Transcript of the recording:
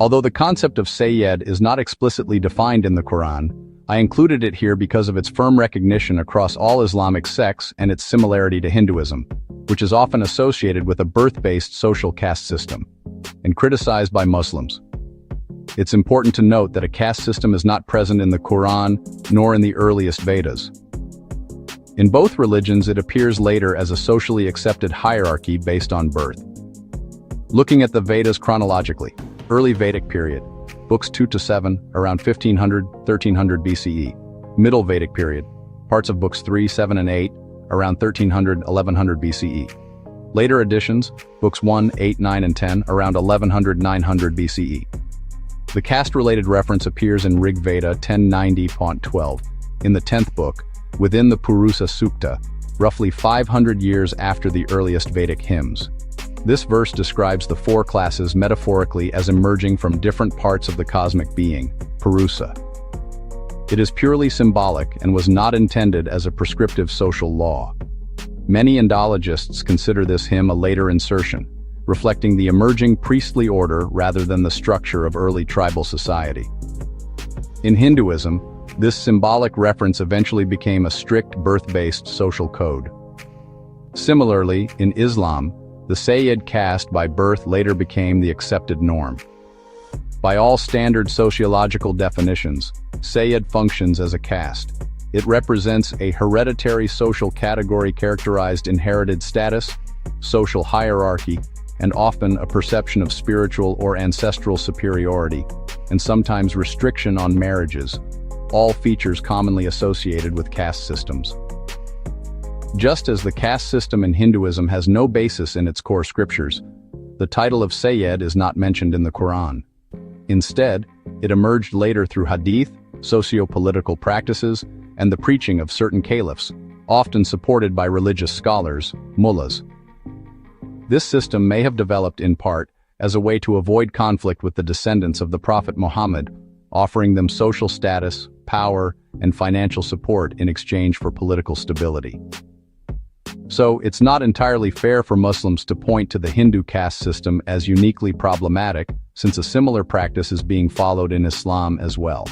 Although the concept of Sayyid is not explicitly defined in the Quran, I included it here because of its firm recognition across all Islamic sects and its similarity to Hinduism, which is often associated with a birth-based social caste system, and criticized by Muslims. It's important to note that a caste system is not present in the Quran nor in the earliest Vedas. In both religions, it appears later as a socially accepted hierarchy based on birth. Looking at the Vedas chronologically, early Vedic period, books 2 to 7, around 1500-1300 BCE. Middle Vedic period, parts of books 3, 7, and 8, around 1300-1100 BCE. Later editions, books 1, 8, 9, and 10, around 1100-900 BCE. The caste-related reference appears in Rig Veda 1090.12, in the 10th book, within the Purusa Sukta, roughly 500 years after the earliest Vedic hymns. This verse describes the four classes metaphorically as emerging from different parts of the cosmic being, Purusa. It is purely symbolic and was not intended as a prescriptive social law. Many Indologists consider this hymn a later insertion, reflecting the emerging priestly order rather than the structure of early tribal society. In Hinduism, this symbolic reference eventually became a strict birth-based social code. Similarly, in Islam, the Sayyid caste by birth later became the accepted norm. By all standard sociological definitions, Sayyid functions as a caste. It represents a hereditary social category characterized inherited status, social hierarchy, and often a perception of spiritual or ancestral superiority, and sometimes restriction on marriages, all features commonly associated with caste systems. Just as the caste system in Hinduism has no basis in its core scriptures, the title of Sayyid is not mentioned in the Quran. Instead, it emerged later through hadith, socio-political practices, and the preaching of certain caliphs, often supported by religious scholars, mullahs. This system may have developed in part as a way to avoid conflict with the descendants of the Prophet Muhammad, offering them social status, power, and financial support in exchange for political stability. So, it's not entirely fair for Muslims to point to the Hindu caste system as uniquely problematic, since a similar practice is being followed in Islam as well.